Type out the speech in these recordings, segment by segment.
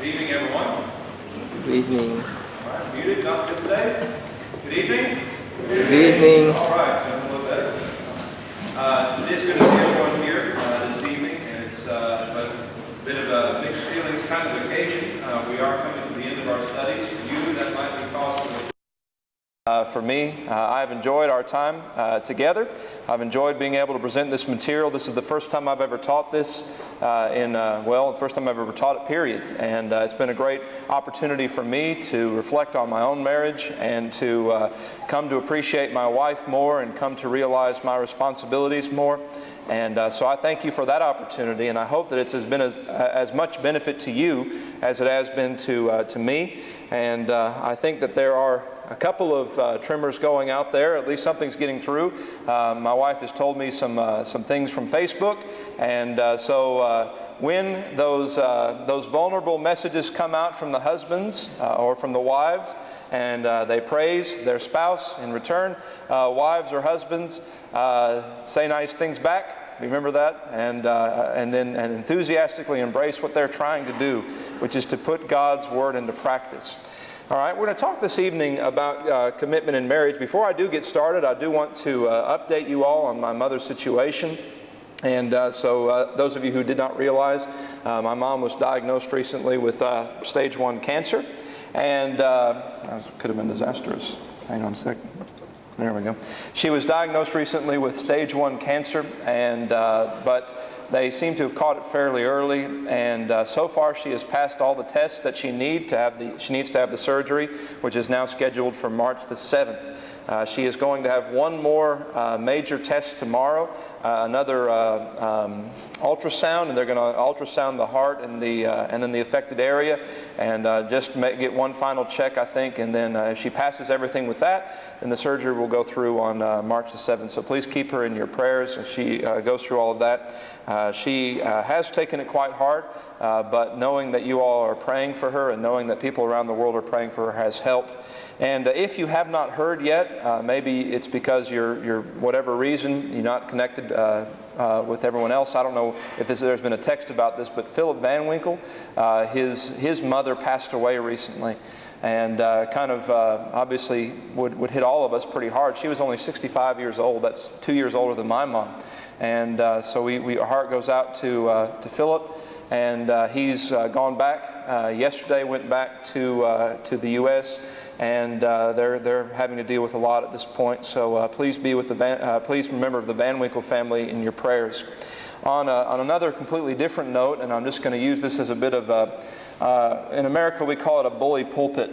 Good evening, everyone. Good evening. All right, muted, not good today. Good evening. Good evening. All right, doing a little better. It is good to see everyone here this evening, and it's a bit of a mixed feelings kind of occasion. We are coming to the end of our studies. For you, that might be possible. For me, I've enjoyed our time together. I've enjoyed being able to present this material. This is the first time I've ever taught this the first time I've ever taught it, period. And it's been a great opportunity for me to reflect on my own marriage and to come to appreciate my wife more and come to realize my responsibilities more. And so I thank you for that opportunity, and I hope that it has been as much benefit to you as it has been to me. And I think that there are a couple of trimmers going out there. At least something's getting through. My wife has told me some things from Facebook, and so when those vulnerable messages come out from the husbands or from the wives, and they praise their spouse in return, wives or husbands say nice things back. Remember that, and enthusiastically embrace what they're trying to do, which is to put God's Word into practice. All right, we're going to talk this evening about commitment in marriage. Before I do get started, I do want to update you all on my mother's situation. And so those of you who did not realize, my mom was diagnosed recently with stage 1 cancer. And could have been disastrous. Hang on a second. There we go. She was diagnosed recently with stage 1 cancer, and but they seem to have caught it fairly early. And so far, she has passed all the tests that she needs to have the surgery, which is now scheduled for March the 7th. She is going to have one more major test tomorrow, another ultrasound, and they're going to ultrasound the heart and then the affected area, and get one final check, I think, and then if she passes everything with that, then the surgery will go through on March the 7th. So please keep her in your prayers as she goes through all of that. She has taken it quite hard, but knowing that you all are praying for her and knowing that people around the world are praying for her has helped. And if you have not heard yet, maybe it's because you're whatever reason you're not connected with everyone else. I don't know if there's been a text about this, but Philip Van Winkle, his mother passed away recently, and obviously would hit all of us pretty hard. She was only 65 years old. That's 2 years older than my mom, and so our heart goes out to Philip. And he's gone back. Yesterday went back to the U.S. and they're having to deal with a lot at this point. So please be with please remember the Van Winkle family in your prayers. On another completely different note, and I'm just going to use this as a bit of in America we call it a bully pulpit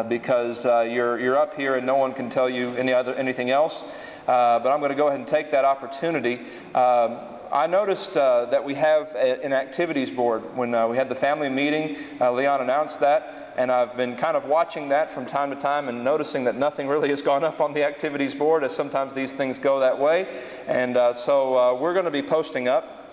because you're up here and no one can tell you anything else. But I'm going to go ahead and take that opportunity. I noticed that we have an activities board. When we had the family meeting, Leon announced that, and I've been kind of watching that from time to time and noticing that nothing really has gone up on the activities board, as sometimes these things go that way. And so we're going to be posting up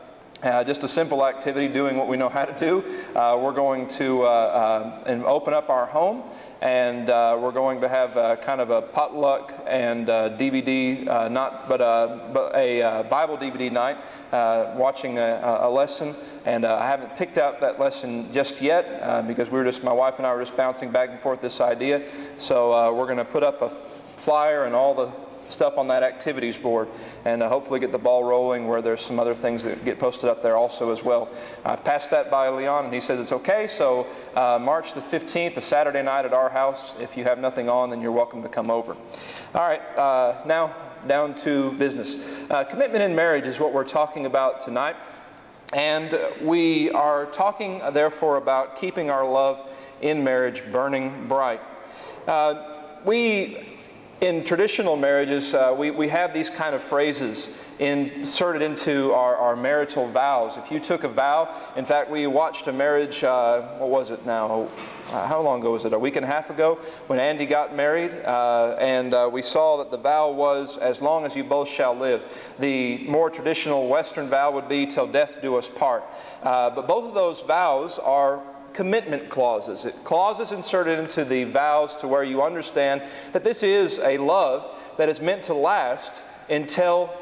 just a simple activity, doing what we know how to do. We're going to open up our home, and we're going to have kind of a potluck and DVD, but a Bible DVD night, watching a lesson. And I haven't picked out that lesson just yet because my wife and I were just bouncing back and forth this idea. So we're going to put up a flyer and all the stuff on that activities board, and hopefully get the ball rolling where there's some other things that get posted up there also as well. I've passed that by Leon, and he says it's okay. So March the 15th, a Saturday night at our house. If you have nothing on, then you're welcome to come over. All right, now down to business. Commitment in marriage is what we're talking about tonight. And we are talking, therefore, about keeping our love in marriage burning bright. In traditional marriages, we have these kind of phrases inserted into our marital vows. If you took a vow, in fact, we watched a marriage, what was it now? How long ago was it? A week and a half ago when Andy got married, and we saw that the vow was, as long as you both shall live. The more traditional Western vow would be, till death do us part. But both of those vows are commitment clauses. Clauses inserted into the vows to where you understand that this is a love that is meant to last until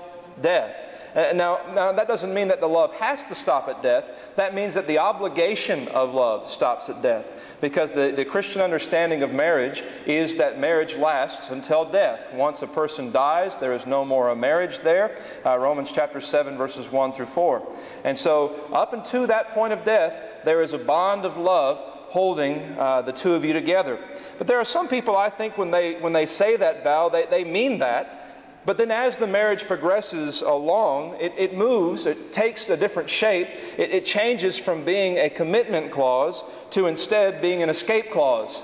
death. Now, that doesn't mean that the love has to stop at death. That means that the obligation of love stops at death. Because the Christian understanding of marriage is that marriage lasts until death. Once a person dies, there is no more a marriage there. Romans chapter 7, verses 1 through 4. And so, up until that point of death, there is a bond of love holding the two of you together. But there are some people, I think, when they say that vow, they mean that. But then as the marriage progresses along, it moves, it takes a different shape. It changes from being a commitment clause to instead being an escape clause.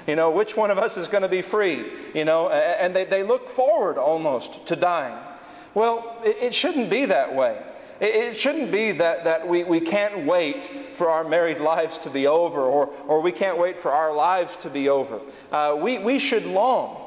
Which one of us is going to be free? And they look forward almost to dying. Well, it shouldn't be that way. It shouldn't be that we can't wait for our married lives to be over, or we can't wait for our lives to be over. We should long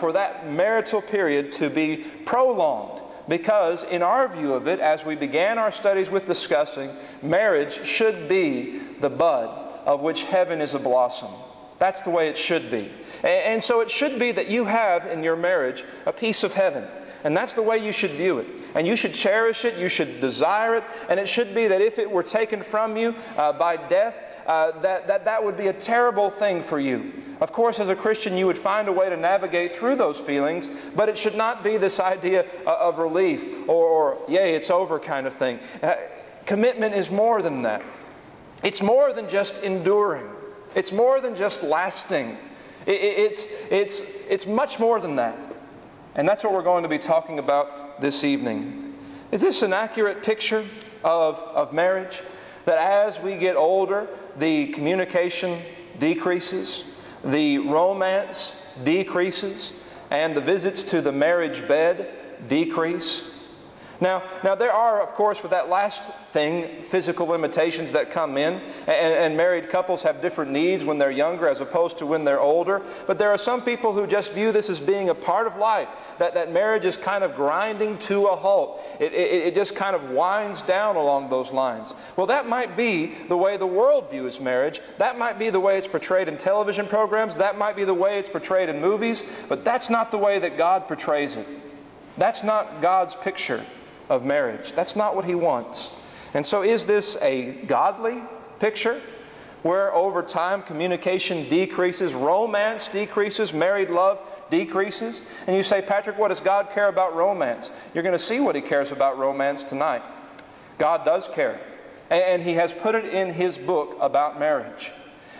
for that marital period to be prolonged, because in our view of it, as we began our studies with discussing, marriage should be the bud of which heaven is a blossom. That's the way it should be. And so it should be that you have in your marriage a piece of heaven. And that's the way you should view it. And you should cherish it, you should desire it, and it should be that if it were taken from you by death, that would be a terrible thing for you. Of course, as a Christian, you would find a way to navigate through those feelings, but it should not be this idea of relief or yay, it's over kind of thing. Commitment is more than that. It's more than just enduring. It's more than just lasting. It's much more than that. And that's what we're going to be talking about this evening. Is this an accurate picture of marriage? That as we get older, the communication decreases, the romance decreases, and the visits to the marriage bed decrease? Now there are, of course, with that last thing, physical limitations that come in, and married couples have different needs when they're younger as opposed to when they're older. But there are some people who just view this as being a part of life, that marriage is kind of grinding to a halt. It just kind of winds down along those lines. Well, that might be the way the world views marriage. That might be the way it's portrayed in television programs. That might be the way it's portrayed in movies. But that's not the way that God portrays it. That's not God's picture of marriage. That's not what He wants. And so is this a godly picture where over time communication decreases, romance decreases, married love decreases? And you say, Patrick, what does God care about romance? You're going to see what He cares about romance tonight. God does care. And He has put it in His book about marriage.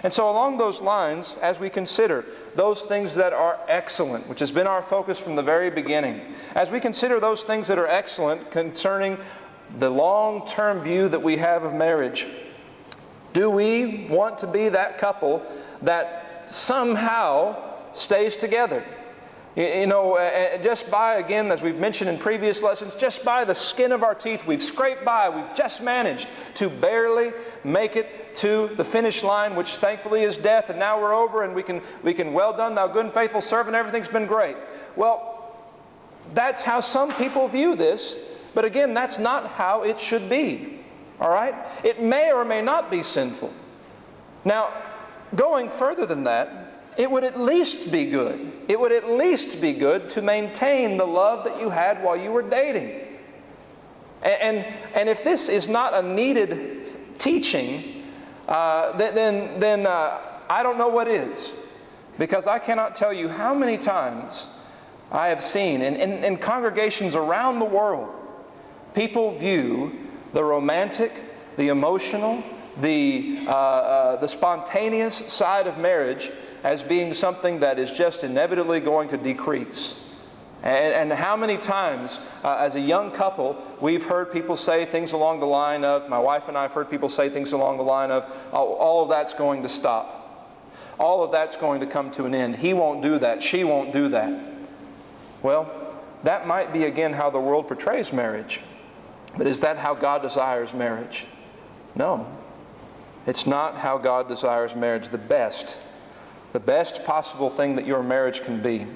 And so along those lines, as we consider those things that are excellent, which has been our focus from the very beginning, as we consider those things that are excellent concerning the long-term view that we have of marriage, do we want to be that couple that somehow stays together? Just by, again, as we've mentioned in previous lessons, just by the skin of our teeth, we've scraped by, we've just managed to barely make it to the finish line, which thankfully is death, and now we're over, and we can well done, thou good and faithful servant, everything's been great. Well, that's how some people view this, but again, that's not how it should be. All right? It may or may not be sinful. Now, going further than that, it would at least be good. It would at least be good to maintain the love that you had while you were dating. And if this is not a needed teaching, then I don't know what is. Because I cannot tell you how many times I have seen in congregations around the world, people view the romantic, the emotional, the spontaneous side of marriage as being something that is just inevitably going to decrease. And how many times, as a young couple, we've heard people say things along the line of, my wife and I have heard people say things along the line of, oh, all of that's going to stop. All of that's going to come to an end. He won't do that. She won't do that. Well, that might be, again, how the world portrays marriage. But is that how God desires marriage? No. It's not how God desires marriage. The best possible thing that your marriage can be,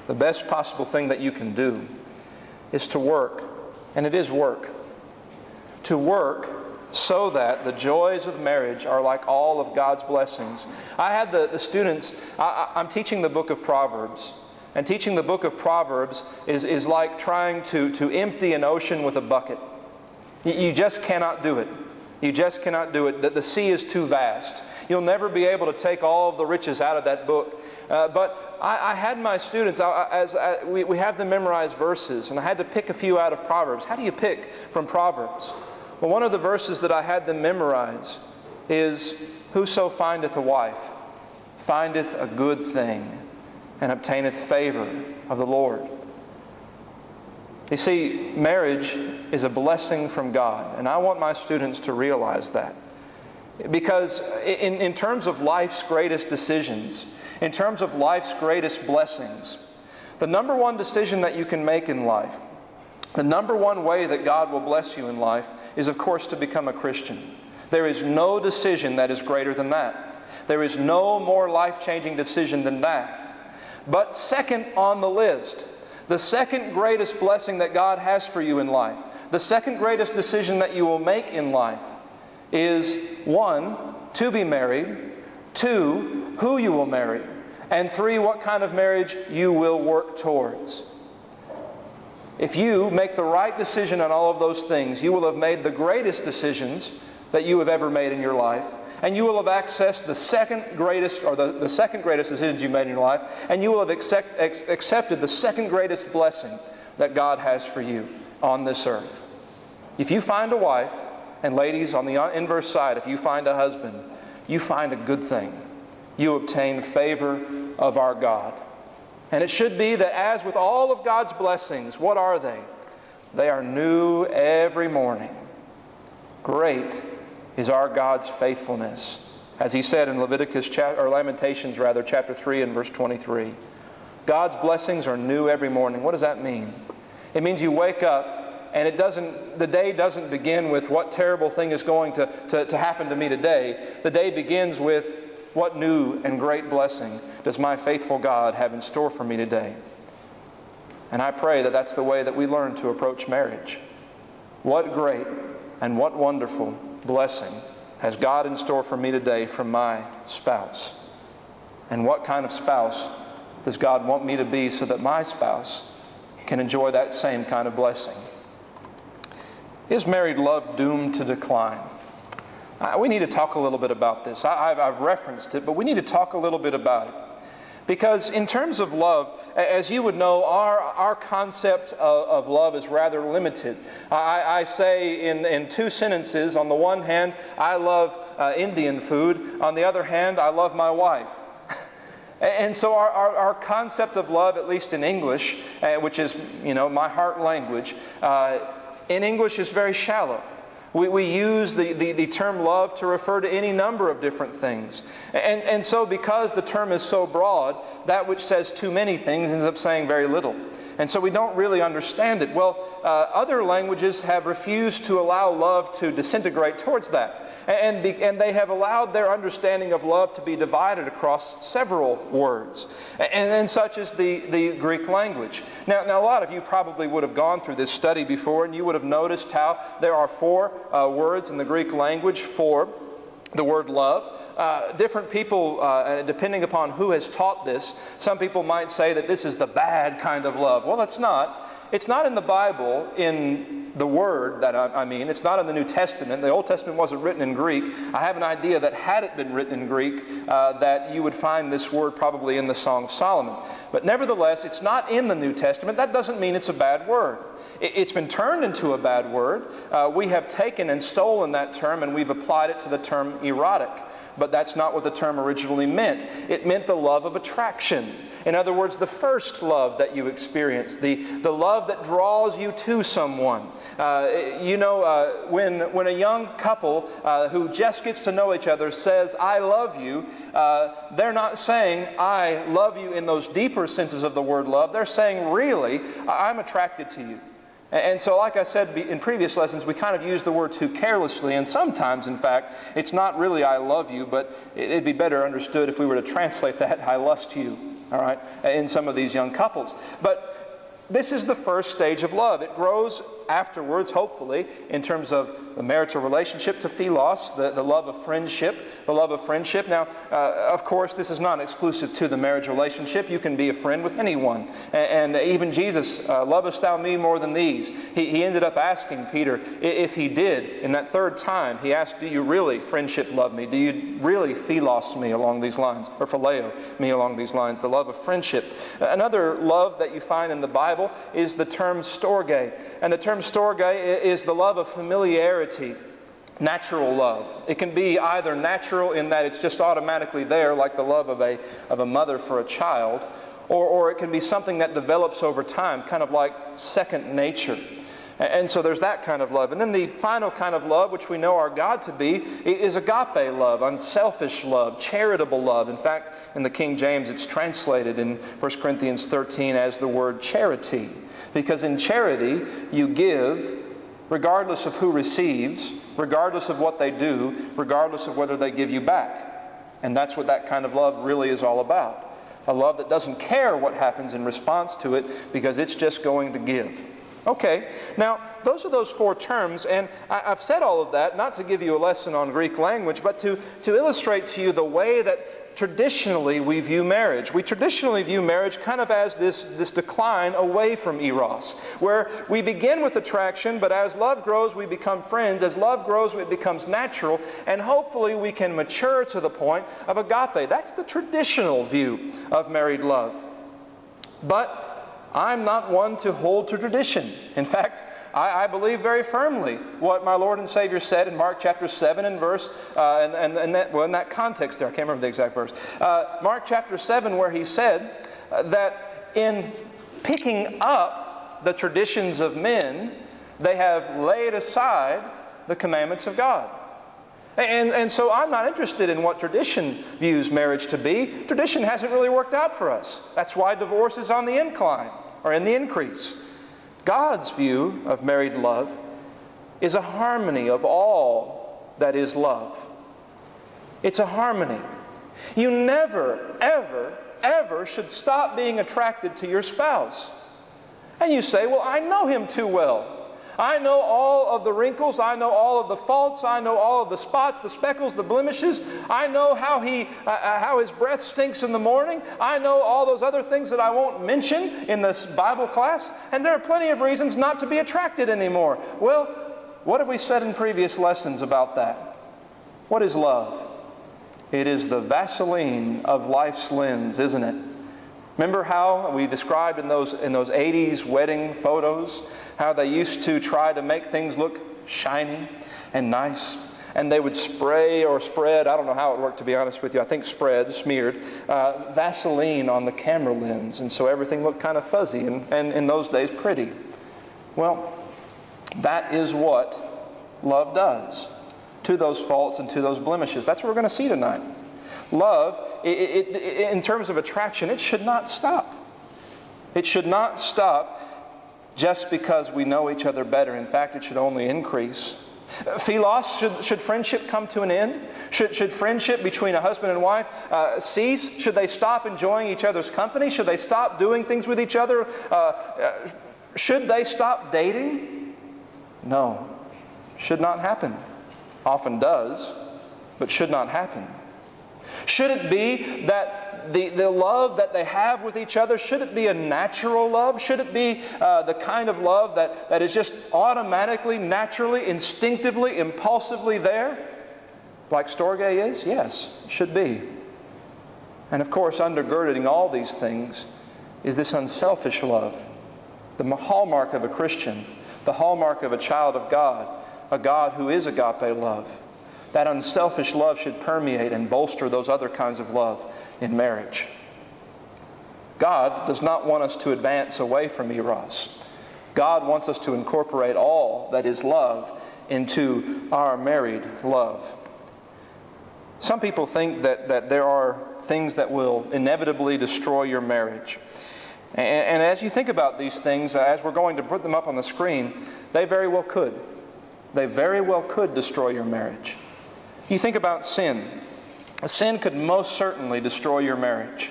the best possible thing that you can do, is to work, and it is work, to work so that the joys of marriage are like all of God's blessings. I had the students, I'm teaching the book of Proverbs, And teaching the book of Proverbs is like trying to empty an ocean with a bucket. You just cannot do it. You just cannot do it. The sea is too vast. You'll never be able to take all of the riches out of that book. But I had my students, we have them memorize verses, and I had to pick a few out of Proverbs. How do you pick from Proverbs? Well, one of the verses that I had them memorize is, "Whoso findeth a wife findeth a good thing, and obtaineth favor of the Lord." You see, marriage is a blessing from God, and I want my students to realize that. Because in terms of life's greatest decisions, in terms of life's greatest blessings, the number one decision that you can make in life, the number one way that God will bless you in life is, of course, to become a Christian. There is no decision that is greater than that. There is no more life-changing decision than that. But second on the list, the second greatest blessing that God has for you in life, the second greatest decision that you will make in life is, 1, to be married, 2, who you will marry, and 3, what kind of marriage you will work towards. If you make the right decision on all of those things, you will have made the greatest decisions that you have ever made in your life, and you will have accessed the second greatest, or the second greatest decisions you made in your life, and you will have accepted the second greatest blessing that God has for you on this earth. If you find a wife, and ladies, on the inverse side, if you find a husband, you find a good thing. You obtain favor of our God. And it should be that as with all of God's blessings, what are they? They are new every morning. Great is our God's faithfulness. As he said in Lamentations chapter 3 and verse 23. God's blessings are new every morning. What does that mean? It means you wake up and the day doesn't begin with what terrible thing is going to happen to me today. The day begins with, what new and great blessing does my faithful God have in store for me today? And I pray that that's the way that we learn to approach marriage. What great and what wonderful blessing has God in store for me today from my spouse? And what kind of spouse does God want me to be so that my spouse can enjoy that same kind of blessing? Is married love doomed to decline? We need to talk a little bit about this. I've referenced it, but we need to talk a little bit about it. Because in terms of love, as you would know, our concept of love is rather limited. I say in 2 sentences, on the one hand, I love Indian food. On the other hand, I love my wife. And so our concept of love, at least in English, which is, my heart language, in English is very shallow. We use the term love to refer to any number of different things. And so because the term is so broad, that which says too many things ends up saying very little. And so we don't really understand it. Well, other languages have refused to allow love to disintegrate towards that. And they have allowed their understanding of love to be divided across several words. And such is the Greek language. Now, a lot of you probably would have gone through this study before, and you would have noticed how there are 4 words in the Greek language for the word love. Different people, depending upon who has taught this, some people might say that this is the bad kind of love. Well, it's not. It's not in the Bible, in the Word that I mean. It's not in the New Testament. The Old Testament wasn't written in Greek. I have an idea that had it been written in Greek, that you would find this word probably in the Song of Solomon. But nevertheless, it's not in the New Testament. That doesn't mean it's a bad word. It's been turned into a bad word. We have taken and stolen that term and we've applied it to the term erotic. But that's not what the term originally meant. It meant the love of attraction. In other words, the first love that you experience, the love that draws you to someone. When a young couple who just gets to know each other says, "I love you," they're not saying, "I love you" in those deeper senses of the word love. They're saying, "Really, I'm attracted to you." And so, like I said in previous lessons, we kind of use the word too carelessly, and sometimes, in fact, it's not really "I love you," but it'd be better understood if we were to translate that "I lust you," all right, in some of these young couples. But this is the first stage of love. It grows afterwards, hopefully, in terms of the marital relationship to philos, the love of friendship, the love of friendship. Now, of course, this is not exclusive to the marriage relationship. You can be a friend with anyone. And even Jesus, lovest thou me more than these? He ended up asking Peter if he did. In that third time, he asked, do you really friendship love me? Do you really philos me along these lines? Or phileo me along these lines? The love of friendship. Another love that you find in the Bible is the term storge. And the term storge is the love of familiarity, natural love. It can be either natural in that it's just automatically there, like the love of a mother for a child, or it can be something that develops over time, kind of like second nature. And so there's that kind of love. And then the final kind of love, which we know our God to be, is agape love, unselfish love, charitable love. In fact, in the King James, it's translated in 1 Corinthians 13 as the word charity. Because in charity, you give regardless of who receives, regardless of what they do, regardless of whether they give you back. And that's what that kind of love really is all about. A love that doesn't care what happens in response to it because it's just going to give. Okay, now those are those four terms, and I've said all of that not to give you a lesson on Greek language, but to illustrate to you the way that traditionally we view marriage. We traditionally view marriage kind of as this decline away from eros, where we begin with attraction, but as love grows we become friends. As love grows it becomes natural, and hopefully we can mature to the point of agape. That's the traditional view of married love. But I'm not one to hold to tradition. In fact, I believe very firmly what my Lord and Savior said in Mark chapter 7 and verse, in that context there, I can't remember the exact verse. Mark chapter 7, where he said that in picking up the traditions of men, they have laid aside the commandments of God. And so I'm not interested in what tradition views marriage to be. Tradition hasn't really worked out for us. That's why divorce is on the incline, or in the increase. God's view of married love is a harmony of all that is love. It's a harmony. You never, ever, ever should stop being attracted to your spouse. And you say, well, I know him too well. I know all of the wrinkles, I know all of the faults, I know all of the spots, the speckles, the blemishes. I know how his breath stinks in the morning. I know all those other things that I won't mention in this Bible class. And there are plenty of reasons not to be attracted anymore. Well, what have we said in previous lessons about that? What is love? It is the Vaseline of life's lens, isn't it? Remember how we described in those 80s wedding photos, how they used to try to make things look shiny and nice, and they would spray or spread, I don't know how it worked to be honest with you, I think smeared, Vaseline on the camera lens, and so everything looked kind of fuzzy and in those days pretty. Well, that is what love does to those faults and to those blemishes. That's what we're going to see tonight. Love, in terms of attraction, it should not stop. It should not stop just because we know each other better. In fact, it should only increase. Philos, should friendship come to an end? Should friendship between a husband and wife cease? Should they stop enjoying each other's company? Should they stop doing things with each other? Should they stop dating? No. Should not happen. Often does, but should not happen. Should it be that the love that they have with each other, should it be a natural love? Should it be the kind of love that is just automatically, naturally, instinctively, impulsively there? Like storge is? Yes, should be. And of course, undergirding all these things is this unselfish love. The hallmark of a Christian, the hallmark of a child of God, a God who is agape love. That unselfish love should permeate and bolster those other kinds of love in marriage. God does not want us to advance away from eros. God wants us to incorporate all that is love into our married love. Some people think that there are things that will inevitably destroy your marriage. And as you think about these things, as we're going to put them up on the screen, they very well could. They very well could destroy your marriage. You think about sin. Sin could most certainly destroy your marriage.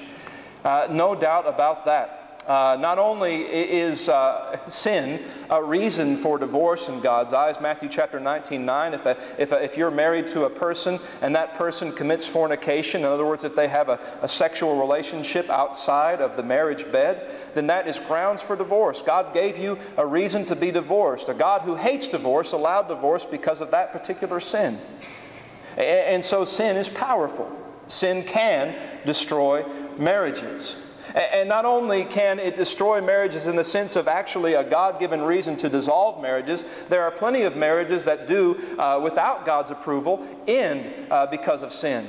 No doubt about that. not only is sin a reason for divorce in God's eyes, Matthew chapter 19:9, if you're married to a person and that person commits fornication, in other words, if they have a sexual relationship outside of the marriage bed, then that is grounds for divorce. God gave you a reason to be divorced. A God who hates divorce allowed divorce because of that particular sin. And so sin is powerful. Sin can destroy marriages. And not only can it destroy marriages in the sense of actually a God-given reason to dissolve marriages, there are plenty of marriages that do, without God's approval, end because of sin.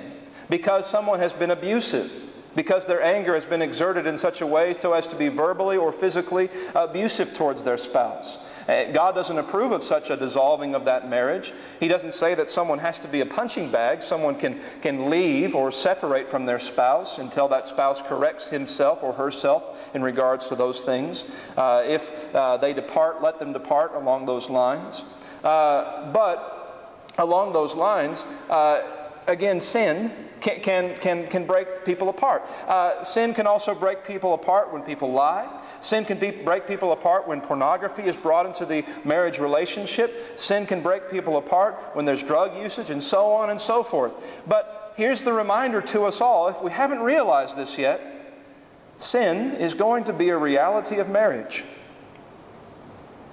Because someone has been abusive. Because their anger has been exerted in such a way so as to be verbally or physically abusive towards their spouse. God doesn't approve of such a dissolving of that marriage. He doesn't say that someone has to be a punching bag. Someone can leave or separate from their spouse until that spouse corrects himself or herself in regards to those things. If they depart, let them depart along those lines. But along those lines, again, sin can break people apart. Sin can also break people apart when people lie. Sin can break people apart when pornography is brought into the marriage relationship. Sin can break people apart when there's drug usage, and so on and so forth. But here's the reminder to us all, if we haven't realized this yet, sin is going to be a reality of marriage.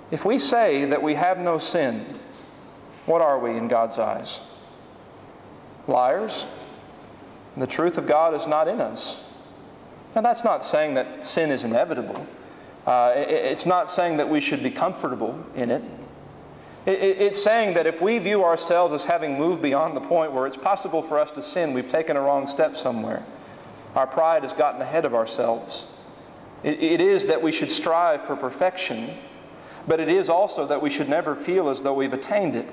If we say that we have no sin, what are we in God's eyes? Liars? The truth of God is not in us. Now, that's not saying that sin is inevitable. It's not saying that we should be comfortable in it. It's saying that if we view ourselves as having moved beyond the point where it's possible for us to sin, we've taken a wrong step somewhere. Our pride has gotten ahead of ourselves. It is that we should strive for perfection, but it is also that we should never feel as though we've attained it.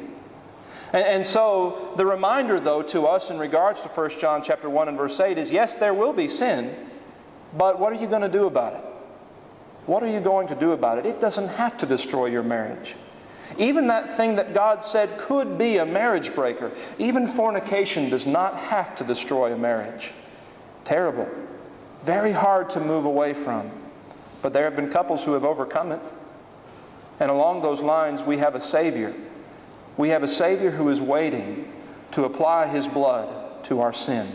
And so the reminder, though, to us in regards to 1 John chapter 1 and verse 8 is, yes, there will be sin, but what are you going to do about it? What are you going to do about it? It doesn't have to destroy your marriage. Even that thing that God said could be a marriage breaker, even fornication does not have to destroy a marriage. Terrible. Very hard to move away from. But there have been couples who have overcome it. And along those lines, we have a Savior. We have a Savior who is waiting to apply His blood to our sin,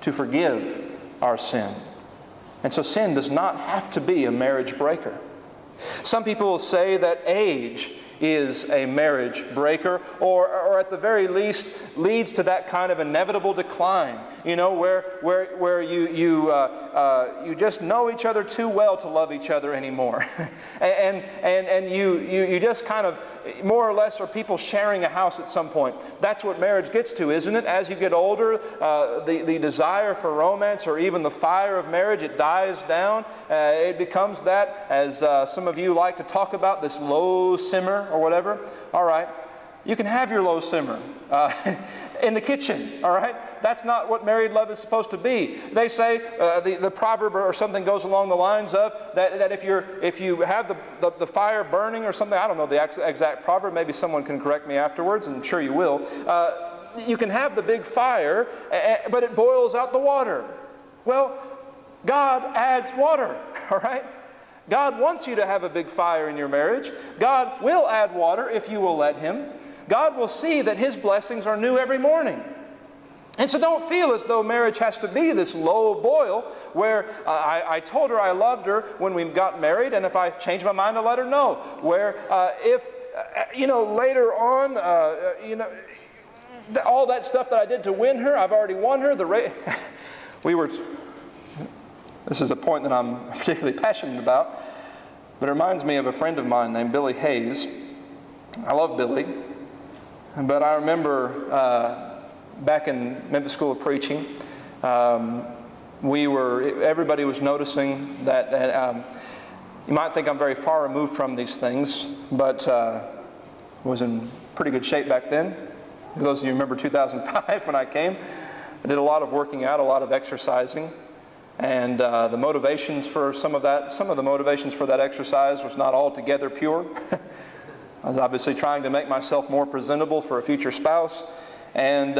to forgive our sin. And so sin does not have to be a marriage breaker. Some people will say that age is a marriage breaker, or at the very least leads to that kind of inevitable decline, where you just know each other too well to love each other anymore. and you just kind of more or less are people sharing a house at some point. That's what marriage gets to, isn't it? As you get older, the desire for romance or even the fire of marriage, it dies down. It becomes that, as some of you like to talk about, this low simmer or whatever. All right, you can have your low simmer in the kitchen, all right? That's not what married love is supposed to be. They say, the proverb or something goes along the lines of that if you have the fire burning or something, I don't know the exact proverb, maybe someone can correct me afterwards, and I'm sure you will. You can have the big fire, but it boils out the water. Well, God adds water, all right? God wants you to have a big fire in your marriage. God will add water if you will let Him. God will see that His blessings are new every morning. And so don't feel as though marriage has to be this low boil where I told her I loved her when we got married, and if I change my mind, I'll let her know. Where if later on, all that stuff that I did to win her, I've already won her. This is a point that I'm particularly passionate about, but it reminds me of a friend of mine named Billy Hayes. I love Billy, but I remember back in Memphis School of Preaching, everybody was noticing that, you might think I'm very far removed from these things, but was in pretty good shape back then. For those of you who remember 2005 when I came, I did a lot of working out, a lot of exercising. And the motivations for some of the motivations for that exercise was not altogether pure. I was obviously trying to make myself more presentable for a future spouse. And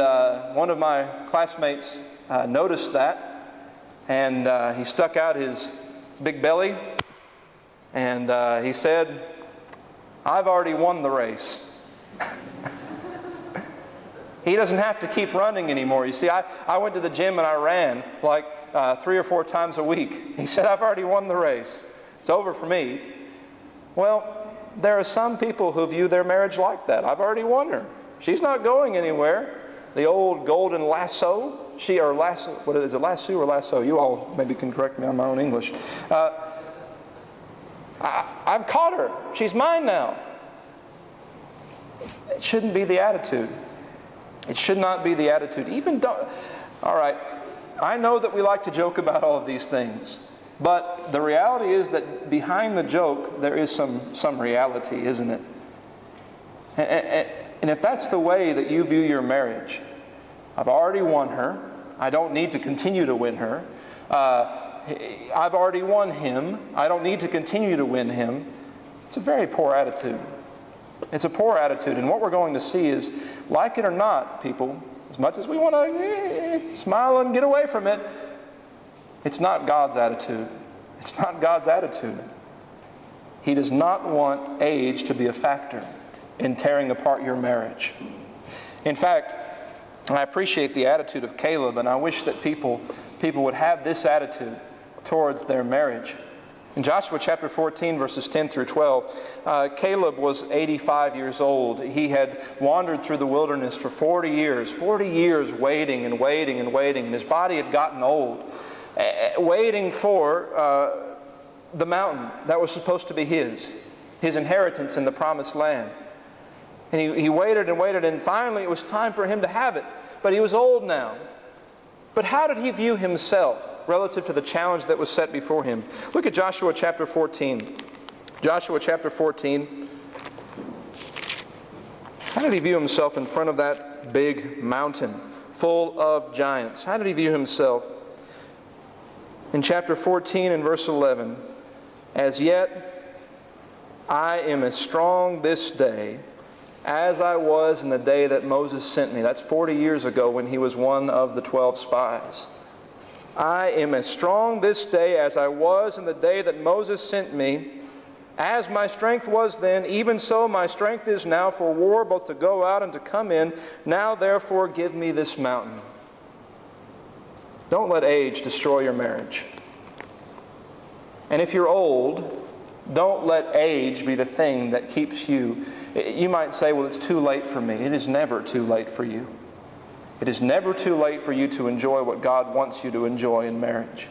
one of my classmates noticed that, and he stuck out his big belly And he said, I've already won the race. He doesn't have to keep running anymore. You see, I went to the gym and I ran like 3 or 4 times a week. He said, I've already won the race. It's over for me. Well, there are some people who view their marriage like that. I've already won her. She's not going anywhere. The old golden lasso. Lasso, what is it, lasso or lasso? You all maybe can correct me on my own English. I've caught her. She's mine now. It shouldn't be the attitude. It should not be the attitude. All right, I know that we like to joke about all of these things, but the reality is that behind the joke, there is some reality, isn't it? And if that's the way that you view your marriage, I've already won her. I don't need to continue to win her. I've already won him. I don't need to continue to win him. It's a very poor attitude. It's a poor attitude. And what we're going to see is, like it or not, people, as much as we want to smile and get away from it, it's not God's attitude. It's not God's attitude. He does not want age to be a factor in tearing apart your marriage. In fact, I appreciate the attitude of Caleb, and I wish that people would have this attitude towards their marriage. In Joshua chapter 14, verses 10 through 12, Caleb was 85 years old. He had wandered through the wilderness for 40 years waiting and waiting and waiting, and his body had gotten old, waiting for the mountain that was supposed to be his inheritance in the promised land. And he waited and waited, and finally it was time for him to have it. But he was old now. But how did he view himself relative to the challenge that was set before him? Look at Joshua chapter 14. Joshua chapter 14. How did he view himself in front of that big mountain full of giants? How did he view himself? In chapter 14 and verse 11, as yet I am as strong this day as I was in the day that Moses sent me. That's 40 years ago when he was one of the 12 spies. I am as strong this day as I was in the day that Moses sent me. As my strength was then, even so my strength is now for war, both to go out and to come in. Now therefore give me this mountain. Don't let age destroy your marriage. And if you're old, don't let age be the thing that keeps you. You might say, well, it's too late for me. It is never too late for you. It is never too late for you to enjoy what God wants you to enjoy in marriage.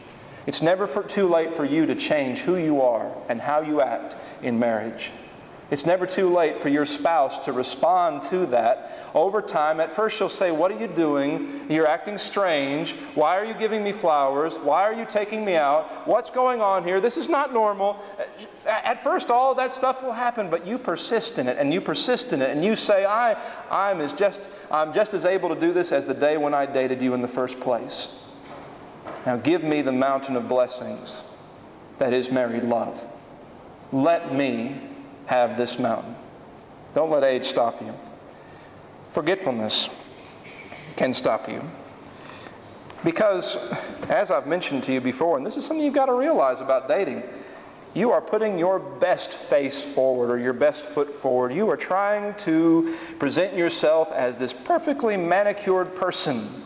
It's never too late for you to change who you are and how you act in marriage. It's never too late for your spouse to respond to that over time. At first she'll say, what are you doing? You're acting strange. Why are you giving me flowers? Why are you taking me out? What's going on here? This is not normal. At first all that stuff will happen, but you persist in it and you persist in it and you say, I'm just as able to do this as the day when I dated you in the first place. Now give me the mountain of blessings that is married love. Let me have this mountain. Don't let age stop you. Forgetfulness can stop you. Because, as I've mentioned to you before, and this is something you've got to realize about dating, you are putting your best face forward or your best foot forward. You are trying to present yourself as this perfectly manicured person.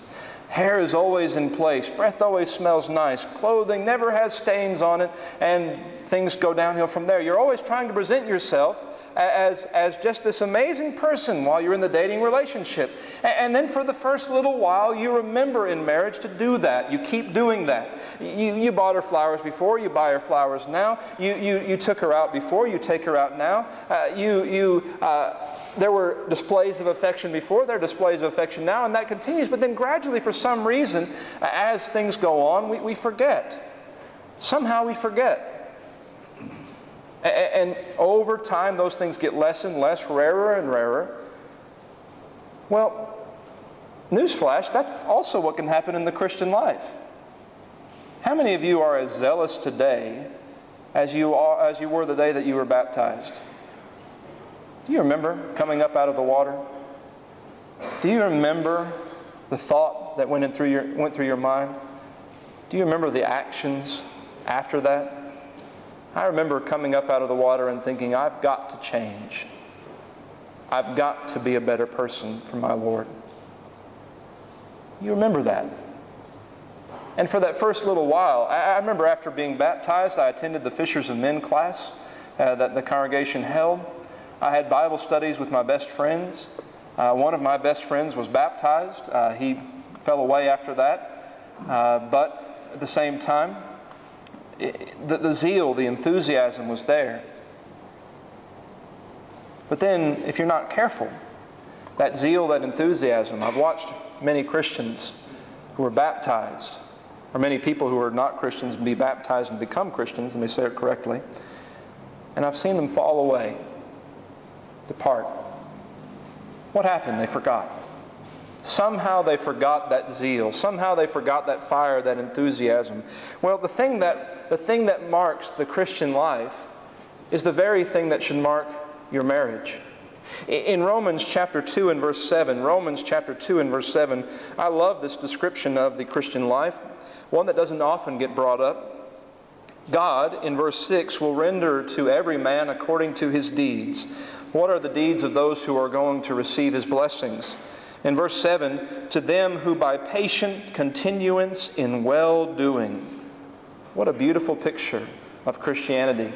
Hair is always in place. Breath always smells nice. Clothing never has stains on it. And things go downhill from there. You're always trying to present yourself as just this amazing person while you're in the dating relationship. And then for the first little while, you remember in marriage to do that. You keep doing that. You bought her flowers before. You buy her flowers now. You took her out before. You take her out now. There were displays of affection before, there are displays of affection now, and that continues. But then gradually, for some reason, as things go on, we forget. Somehow we forget. And over time, those things get less and less, rarer and rarer. Well, newsflash, that's also what can happen in the Christian life. How many of you are as zealous today as you were the day that you were baptized? Do you remember coming up out of the water? Do you remember the thought that went through your mind? Do you remember the actions after that? I remember coming up out of the water and thinking, I've got to change. I've got to be a better person for my Lord. You remember that. And for that first little while, I remember after being baptized, I attended the Fishers of Men class that the congregation held. I had Bible studies with my best friends. One of my best friends was baptized. He fell away after that. But at the same time, the zeal, the enthusiasm was there. But then, if you're not careful, that zeal, that enthusiasm, I've watched many Christians who are baptized, or many people who are not Christians be baptized and become Christians, let me say it correctly, and I've seen them fall away, depart. What happened? They forgot. Somehow they forgot that zeal. Somehow they forgot that fire, that enthusiasm. Well, the thing that marks the Christian life is the very thing that should mark your marriage. In Romans chapter 2 and verse 7, I love this description of the Christian life, one that doesn't often get brought up. God, in verse 6, will render to every man according to his deeds. What are the deeds of those who are going to receive his blessings? In verse 7, to them who by patient continuance in well-doing. What a beautiful picture of Christianity.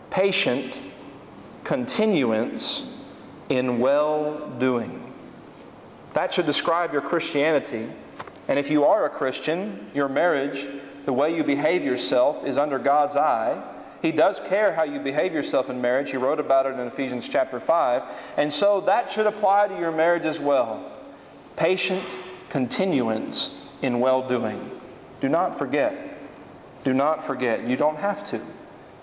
Patient continuance in well-doing. That should describe your Christianity. And if you are a Christian, your marriage, the way you behave yourself is under God's eye. He does care how you behave yourself in marriage. He wrote about it in Ephesians chapter 5. And so that should apply to your marriage as well. Patient continuance in well-doing. Do not forget. Do not forget. You don't have to.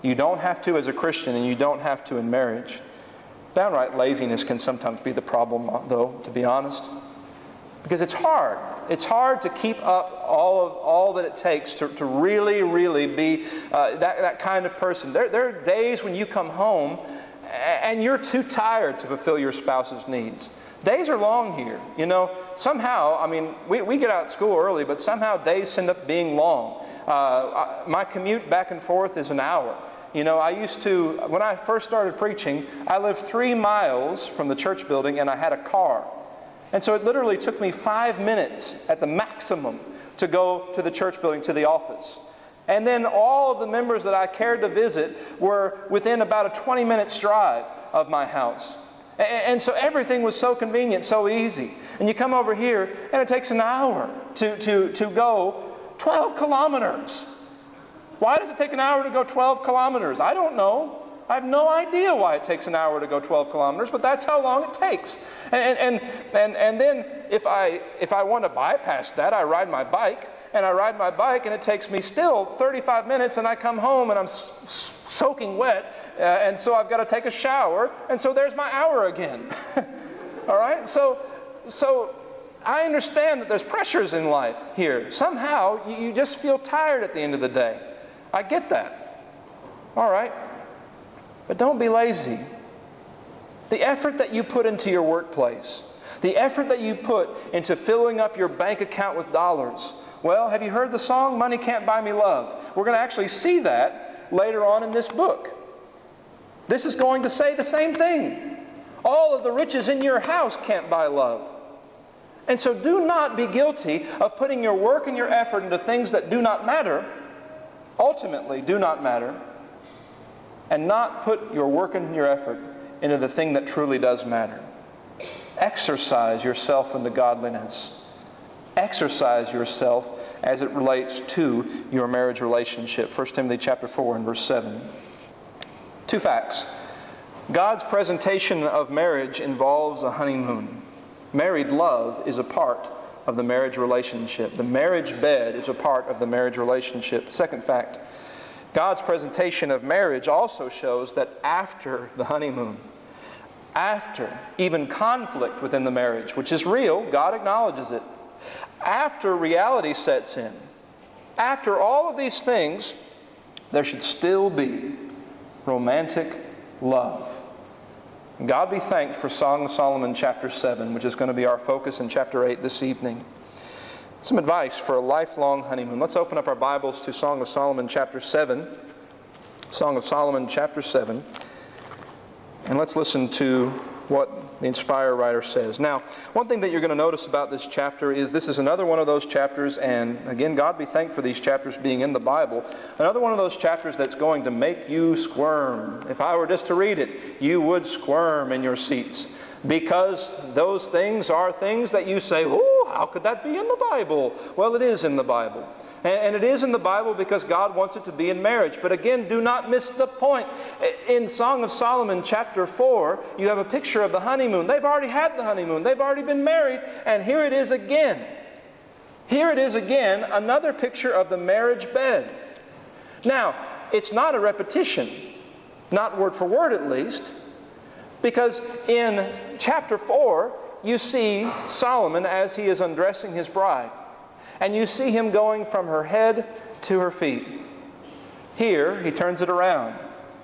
You don't have to as a Christian, and you don't have to in marriage. Downright laziness can sometimes be the problem, though, to be honest. Because it's hard. It's hard to keep up all that it takes to really, really be that kind of person. There are days when you come home and you're too tired to fulfill your spouse's needs. Days are long here. You know, somehow, I mean, we get out of school early, but somehow days end up being long. My commute back and forth is an hour. You know, I used to, when I first started preaching, I lived 3 miles from the church building and I had a car. And so it literally took me 5 minutes at the maximum to go to the church building, to the office. And then all of the members that I cared to visit were within about a 20-minute drive of my house. And so everything was so convenient, so easy. And you come over here and it takes an hour to go 12 kilometers. Why does it take an hour to go 12 kilometers? I don't know. I have no idea why it takes an hour to go 12 kilometers, but that's how long it takes. And then if I want to bypass that, I ride my bike, and it takes me still 35 minutes, and I come home and I'm soaking wet, and so I've got to take a shower, and so there's my hour again. All right? So I understand that there's pressures in life here. Somehow you just feel tired at the end of the day. I get that. All right. But don't be lazy. The effort that you put into your workplace, the effort that you put into filling up your bank account with dollars. Well, have you heard the song, Money Can't Buy Me Love? We're going to actually see that later on in this book. This is going to say the same thing. All of the riches in your house can't buy love. And so do not be guilty of putting your work and your effort into things that do not matter, ultimately do not matter, and not put your work and your effort into the thing that truly does matter. Exercise yourself into godliness. Exercise yourself as it relates to your marriage relationship. 1 Timothy chapter 4 and verse 7. 2 facts. God's presentation of marriage involves a honeymoon. Married love is a part of the marriage relationship. The marriage bed is a part of the marriage relationship. Second fact. God's presentation of marriage also shows that after the honeymoon, after even conflict within the marriage, which is real, God acknowledges it, after reality sets in, after all of these things, there should still be romantic love. And God be thanked for Song of Solomon chapter 7, which is going to be our focus in chapter 8 this evening. Some advice for a lifelong honeymoon. Let's open up our Bibles to Song of Solomon chapter 7. Song of Solomon, chapter 7. And let's listen to what the inspired writer says. Now, one thing that you're going to notice about this chapter is this is another one of those chapters, and again, God be thanked for these chapters being in the Bible, another one of those chapters that's going to make you squirm. If I were just to read it, you would squirm in your seats, because those things are things that you say, oh, how could that be in the Bible? Well, it is in the Bible. And it is in the Bible because God wants it to be in marriage. But again, do not miss the point. In Song of Solomon, chapter 4, you have a picture of the honeymoon. They've already had the honeymoon. They've already been married. And here it is again. Here it is again, another picture of the marriage bed. Now, it's not a repetition, not word for word at least, because in chapter 4, you see Solomon as he is undressing his bride. And you see him going from her head to her feet. Here, he turns it around.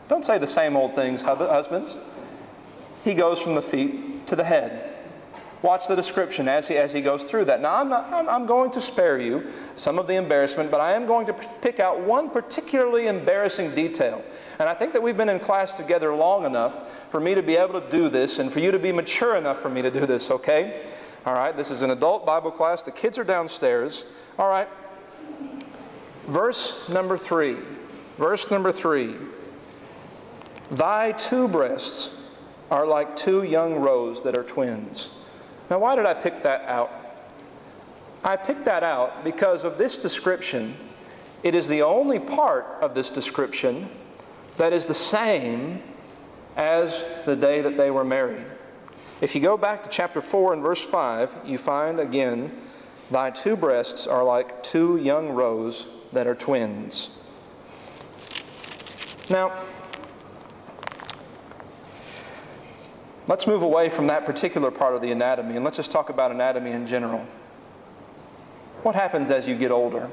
Don't say the same old things, husbands. He goes from the feet to the head. Watch the description as he goes through that. Now, I'm going to spare you some of the embarrassment, but I am going to pick out one particularly embarrassing detail. And I think that we've been in class together long enough for me to be able to do this and for you to be mature enough for me to do this, okay? All right, this is an adult Bible class. The kids are downstairs. All right. Verse number 3. Verse number 3. Thy two breasts are like two young roes that are twins. Now, why did I pick that out? I picked that out because of this description. It is the only part of this description that is the same as the day that they were married. If you go back to chapter 4 and verse 5, you find again, thy two breasts are like two young roes that are twins. Now, let's move away from that particular part of the anatomy and let's just talk about anatomy in general. What happens as you get older?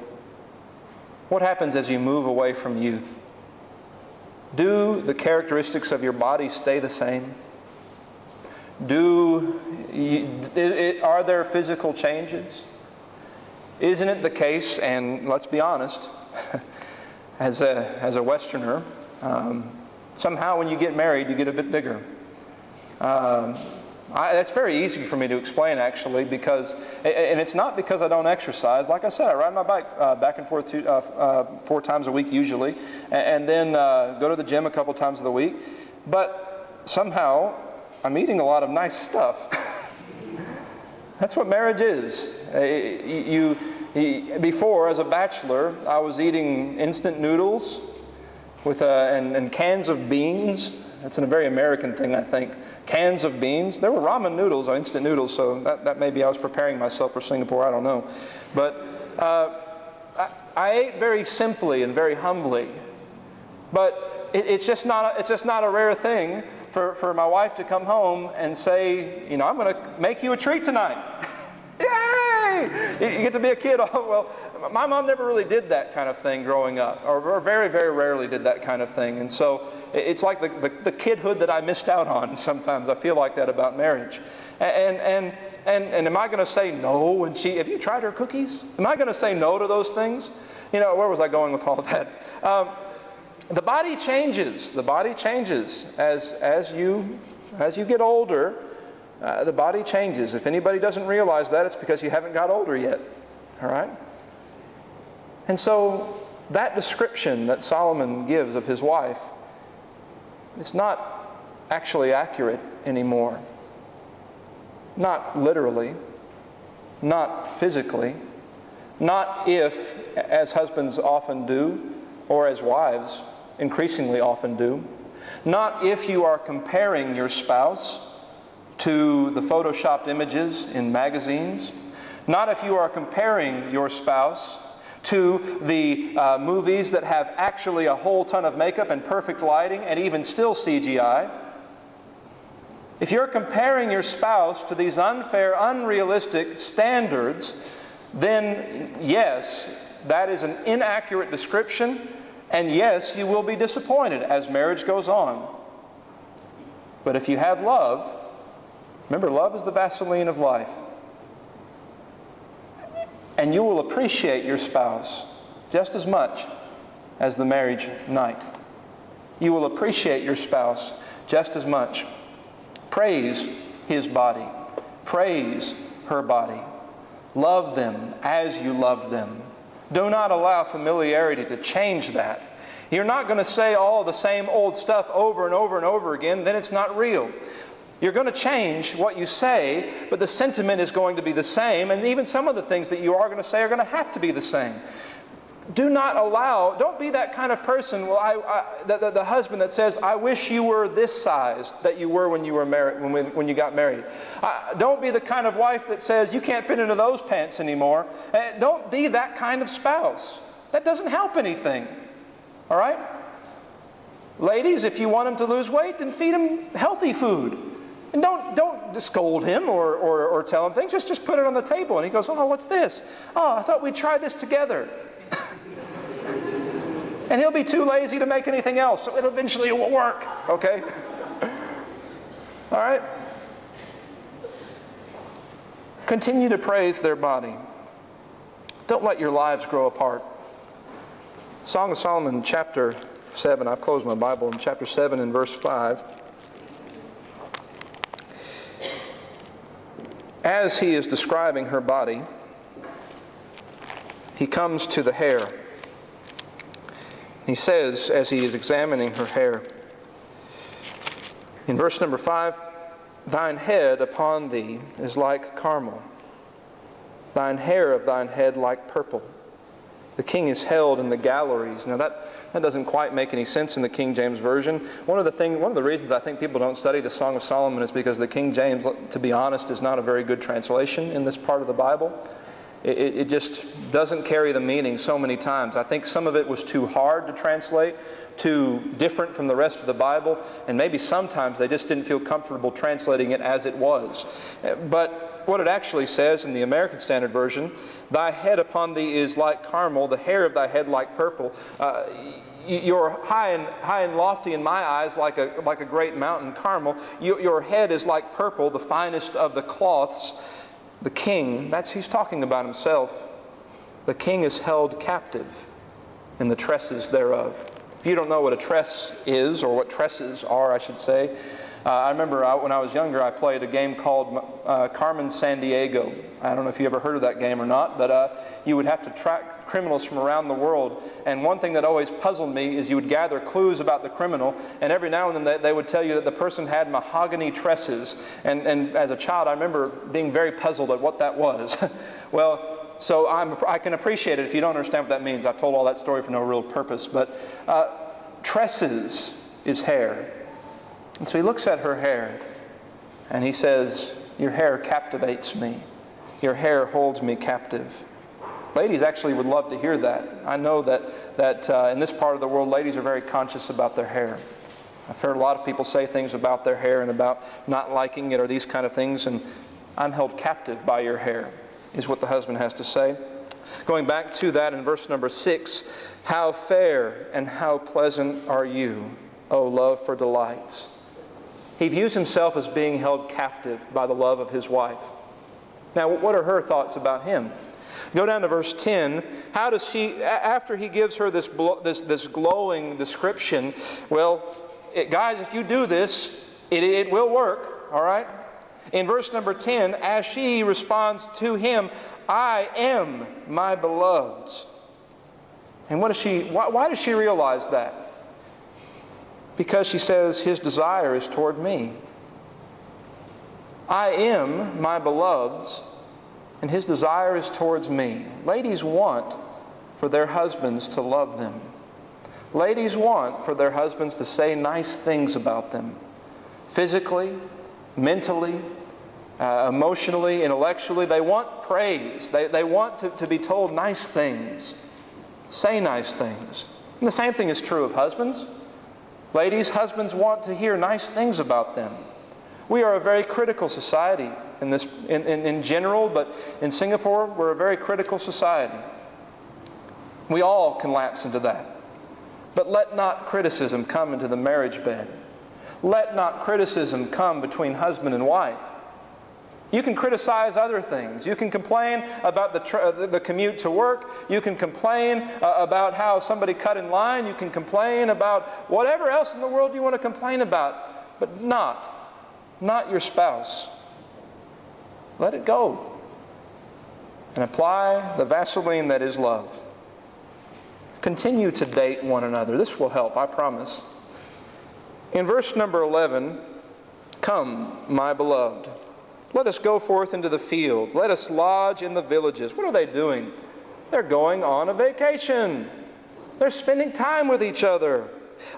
What happens as you move away from youth? Do the characteristics of your body stay the same? Are there physical changes? Isn't it the case, and let's be honest, as a Westerner, somehow when you get married, you get a bit bigger. That's very easy for me to explain, actually, because, and it's not because I don't exercise. Like I said, I ride my bike back and forth 4 times a week usually, and then go to the gym a couple times of the week. But somehow, I'm eating a lot of nice stuff. That's what marriage is. Before, as a bachelor, I was eating instant noodles with and cans of beans. That's a very American thing, I think. Cans of beans. There were ramen noodles, or instant noodles, so that maybe I was preparing myself for Singapore, I don't know. But I ate very simply and very humbly. But it's just not a rare thing for my wife to come home and say, you know, I'm going to make you a treat tonight. Yay! You get to be a kid. Oh, well, my mom never really did that kind of thing growing up, or very, very rarely did that kind of thing. And so it's like the kidhood that I missed out on sometimes. I feel like that about marriage. And am I going to say no when have you tried her cookies? Am I going to say no to those things? You know, where was I going with all of that? The body changes. The body changes as you get older. The body changes. If anybody doesn't realize that, it's because you haven't got older yet. All right? And so that description that Solomon gives of his wife, it's not actually accurate anymore. Not literally, not physically, not if, as husbands often do, or as wives increasingly often do, not if you are comparing your spouse to the photoshopped images in magazines, not if you are comparing your spouse to the movies that have actually a whole ton of makeup and perfect lighting and even still CGI. If you're comparing your spouse to these unfair, unrealistic standards, then yes, that is an inaccurate description, and yes, you will be disappointed as marriage goes on. But if you have love, remember, love is the Vaseline of life. And you will appreciate your spouse just as much as the marriage night. you will appreciate your spouse just as much. Praise his body. Praise her body. Love them as you loved them. Do not allow familiarity to change that. You're not going to say all the same old stuff over and over and over again, then it's not real. You're going to change what you say, but the sentiment is going to be the same, and even some of the things that you are going to say are going to have to be the same. Don't be that kind of person, the husband that says, I wish you were this size that you were when you were married, when you got married. Don't be the kind of wife that says, you can't fit into those pants anymore. Don't be that kind of spouse. That doesn't help anything. All right? Ladies, if you want him to lose weight, then feed him healthy food. And don't scold him or tell him things. Just put it on the table. And he goes, oh, what's this? Oh, I thought we'd try this together. And he'll be too lazy to make anything else, so eventually it will work, okay? All right? Continue to praise their body. Don't let your lives grow apart. Song of Solomon, chapter 7. I've closed my Bible in chapter 7 and verse 5. As he is describing her body, he comes to the hair. He says, as he is examining her hair, in verse number 5, thine head upon thee is like carmel, thine hair of thine head like purple. The king is held in the galleries. Now that doesn't quite make any sense in the King James Version. One of the reasons I think people don't study the Song of Solomon is because the King James, to be honest, is not a very good translation in this part of the Bible. It just doesn't carry the meaning so many times. I think some of it was too hard to translate, too different from the rest of the Bible, and maybe sometimes they just didn't feel comfortable translating it as it was. But what it actually says in the American Standard Version, thy head upon thee is like carmel, the hair of thy head like purple. You're high and lofty in my eyes like a great mountain, Carmel. Your head is like purple, the finest of the cloths. The king, he's talking about himself. The king is held captive in the tresses thereof. If you don't know what a tress is, or what tresses are, I should say, I remember when I was younger, I played a game called Carmen Sandiego. I don't know if you ever heard of that game or not, but you would have to track criminals from around the world. And one thing that always puzzled me is you would gather clues about the criminal, and every now and then they would tell you that the person had mahogany tresses. And as a child, I remember being very puzzled at what that was. Well, so I can appreciate it if you don't understand what that means. I've told all that story for no real purpose. But tresses is hair. And so he looks at her hair, and he says, your hair captivates me. Your hair holds me captive. Ladies actually would love to hear that. I know that in this part of the world, ladies are very conscious about their hair. I've heard a lot of people say things about their hair and about not liking it or these kind of things, and I'm held captive by your hair, is what the husband has to say. Going back to that in verse number 6, how fair and how pleasant are you, O love for delights. He views himself as being held captive by the love of his wife. Now, what are her thoughts about him? Go down to verse 10. How does she, after he gives her this glowing description, well, guys, if you do this, it will work, all right? In verse number 10, as she responds to him, I am my beloved's. And why does she realize that? Because she says, his desire is toward me. I am my beloved's, and his desire is towards me. Ladies want for their husbands to love them. Ladies want for their husbands to say nice things about them. Physically, mentally, emotionally, intellectually. They want praise. They want to be told nice things. Say nice things. And the same thing is true of husbands. Ladies, husbands want to hear nice things about them. We are a very critical society in general, but in Singapore, we're a very critical society. We all can lapse into that. But let not criticism come into the marriage bed. Let not criticism come between husband and wife. You can criticize other things. You can complain about the commute to work. You can complain about how somebody cut in line. You can complain about whatever else in the world you want to complain about, but not your spouse. Let it go and apply the Vaseline that is love. Continue to date one another. This will help, I promise. In verse number 11, "Come, my beloved, let us go forth into the field. Let us lodge in the villages." What are they doing? They're going on a vacation. They're spending time with each other.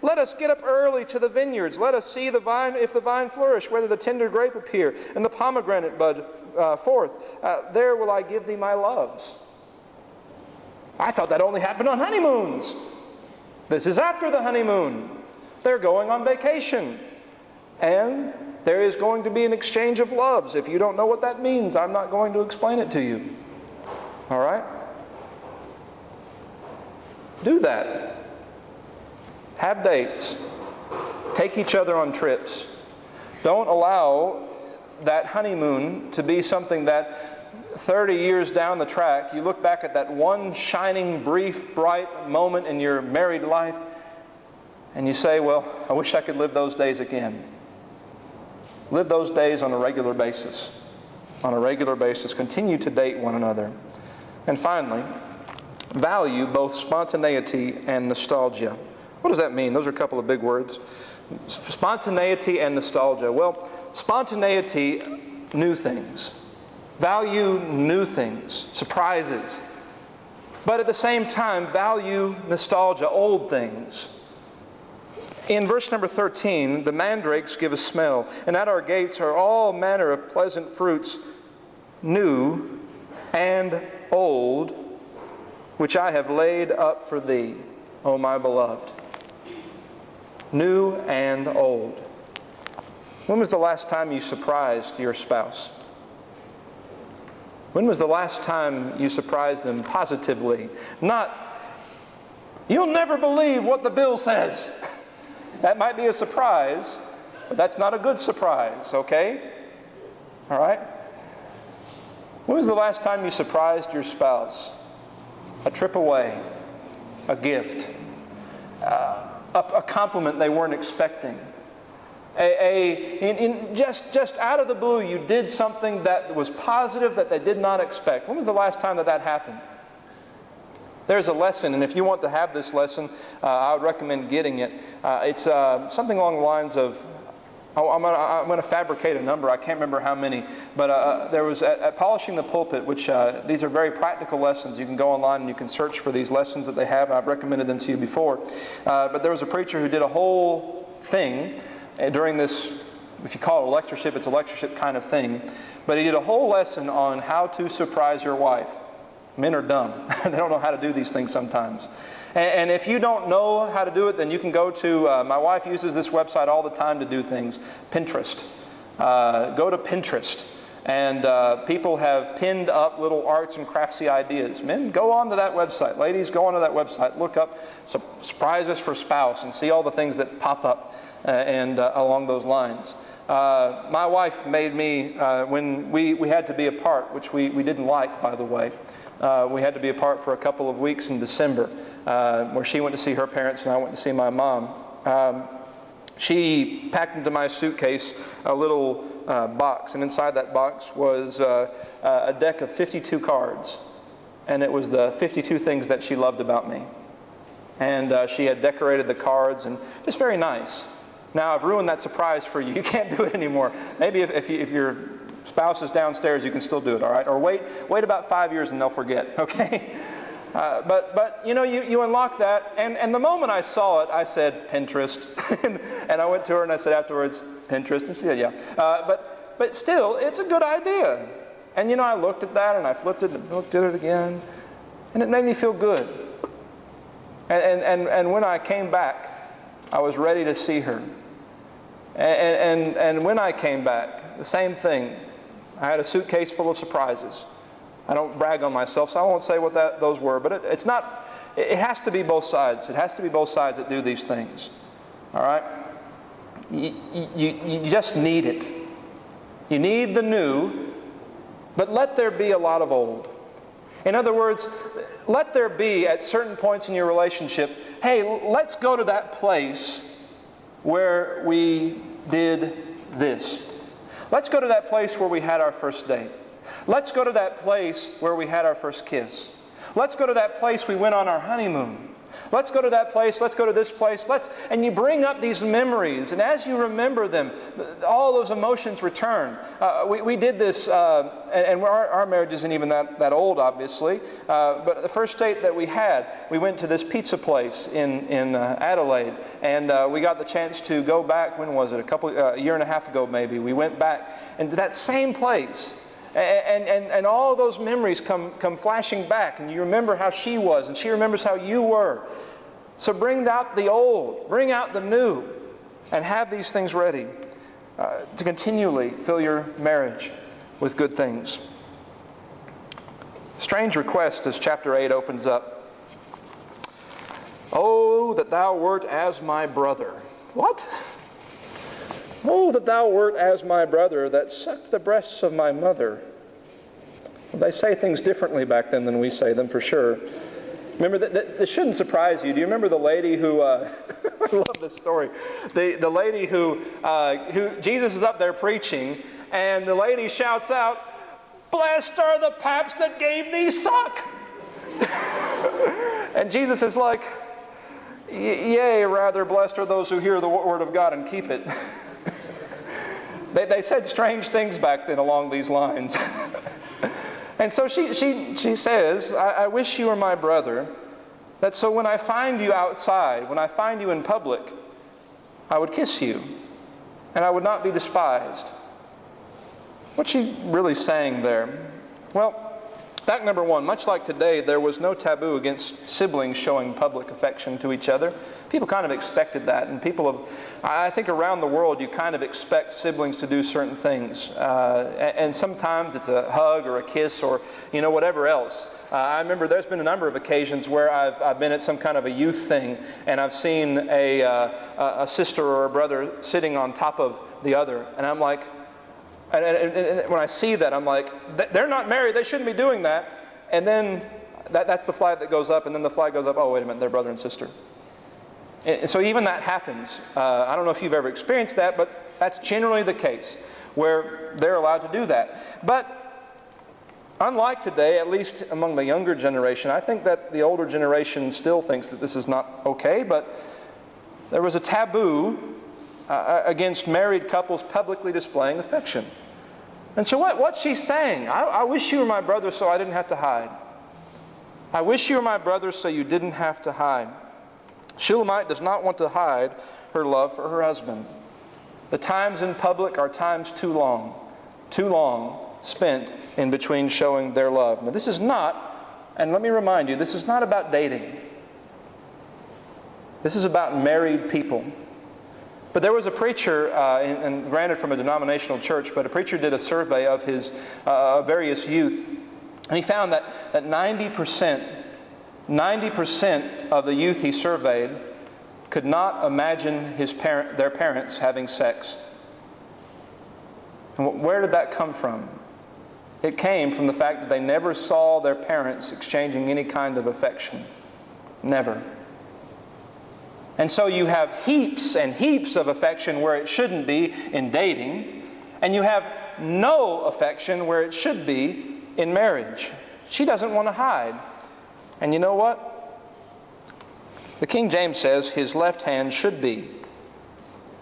"Let us get up early to the vineyards. Let us see the vine, if the vine flourish, whether the tender grape appear, and the pomegranate bud forth. There will I give thee my loves." I thought that only happened on honeymoons. This is after the honeymoon. They're going on vacation. And there is going to be an exchange of loves. If you don't know what that means, I'm not going to explain it to you. All right? Do that. Have dates. Take each other on trips. Don't allow that honeymoon to be something that 30 years down the track, you look back at that one shining, brief, bright moment in your married life, and you say, well, I wish I could live those days again. Live those days on a regular basis. On a regular basis. Continue to date one another. And finally, value both spontaneity and nostalgia. What does that mean? Those are a couple of big words. Spontaneity and nostalgia. Well, spontaneity, new things. Value new things, surprises. But at the same time, value nostalgia, old things. In verse number 13, the mandrakes give a smell, and at our gates are all manner of pleasant fruits, new and old, which I have laid up for thee, O my beloved. New and old. When was the last time you surprised your spouse? When was the last time you surprised them positively? Not, "You'll never believe what the bill says." That might be a surprise, but that's not a good surprise, okay? All right? When was the last time you surprised your spouse? A trip away, a gift, a compliment they weren't expecting. Just out of the blue, you did something that was positive that they did not expect. When was the last time that happened? There's a lesson, and if you want to have this lesson, I would recommend getting it. It's something along the lines of, I'm going to fabricate a number. I can't remember how many, but there was at Polishing the Pulpit, which these are very practical lessons. You can go online and you can search for these lessons that they have, and I've recommended them to you before. But there was a preacher who did a whole thing during this, if you call it a lectureship, it's a lectureship kind of thing. But he did a whole lesson on how to surprise your wife. Men are dumb. They don't know how to do these things sometimes. And if you don't know how to do it, then you can go to, my wife uses this website all the time to do things, Pinterest. Go to Pinterest. And people have pinned up little arts and craftsy ideas. Men, go on to that website. Ladies, go on to that website. Look up surprises for spouse and see all the things that pop up and along those lines. My wife made me, when we had to be apart, which we didn't like, by the way. We had to be apart for a couple of weeks in December, where she went to see her parents and I went to see my mom. She packed into my suitcase a little box, and inside that box was a deck of 52 cards. And it was the 52 things that she loved about me. And she had decorated the cards, and just very nice. Now, I've ruined that surprise for you. You can't do it anymore. Maybe if your spouse is downstairs, you can still do it, all right? Or wait about 5 years and they'll forget, okay? But you know, you unlock that, and the moment I saw it, I said, Pinterest. And I went to her and I said afterwards, Pinterest, and she said, yeah. But still, it's a good idea. And you know, I looked at that and I flipped it and looked at it again, and it made me feel good. And when I came back, I was ready to see her. And when I came back, the same thing. I had a suitcase full of surprises. I don't brag on myself, so I won't say what those were. But it's not. It has to be both sides. It has to be both sides that do these things. All right. You just need it. You need the new, but let there be a lot of old. In other words, let there be at certain points in your relationship, hey, let's go to that place where we did this. Let's go to that place where we had our first date. Let's go to that place where we had our first kiss. Let's go to that place we went on our honeymoon. Let's go to that place, let's go to this place, and you bring up these memories, and as you remember them, all those emotions return. We did this, and our marriage isn't even that old, obviously, but the first date that we had, we went to this pizza place in Adelaide, and we got the chance to go back, when was it, a year and a half ago maybe, we went back into that same place. And all those memories come flashing back, and you remember how she was, and she remembers how you were. So bring out the old, bring out the new, and have these things ready to continually fill your marriage with good things. Strange request as chapter 8 opens up. Oh, that thou wert as my brother. What? Oh, that thou wert as my brother that sucked the breasts of my mother. Well, they say things differently back then than we say them, for sure. Remember, this shouldn't surprise you. Do you remember the lady who, I love this story, the lady who Jesus is up there preaching, and the lady shouts out, "Blessed are the paps that gave thee suck." And Jesus is like, "Yea, rather blessed are those who hear the word of God and keep it." They said strange things back then along these lines. And so she says, I wish you were my brother, that so when I find you outside, when I find you in public, I would kiss you, and I would not be despised. What's she really saying there? Well, fact number one, much like today, there was no taboo against siblings showing public affection to each other. People kind of expected that, and I think around the world, you kind of expect siblings to do certain things. And sometimes it's a hug or a kiss or, whatever else. I remember there's been a number of occasions where I've been at some kind of a youth thing, and I've seen a sister or a brother sitting on top of the other, and I'm like, and when I see that, I'm like, they're not married, they shouldn't be doing that. And then that's the flag that goes up, and then the flag goes up, oh, wait a minute, they're brother and sister. And so even that happens. I don't know if you've ever experienced that, but that's generally the case, where they're allowed to do that. But unlike today, at least among the younger generation, I think that the older generation still thinks that this is not okay, but there was a taboo against married couples publicly displaying affection. And so what's she saying? I wish you were my brother so I didn't have to hide. I wish you were my brother so you didn't have to hide. Shulamite does not want to hide her love for her husband. The times in public are times too long spent in between showing their love. Now this is not, and let me remind you, this is not about dating. This is about married people. But there was a preacher, and granted from a denominational church, but a preacher did a survey of his various youth, and he found that 90% of the youth he surveyed could not imagine their parents having sex. And where did that come from? It came from the fact that they never saw their parents exchanging any kind of affection. Never. And so you have heaps and heaps of affection where it shouldn't be in dating, and you have no affection where it should be in marriage. She doesn't want to hide. And you know what? The King James says his left hand should be.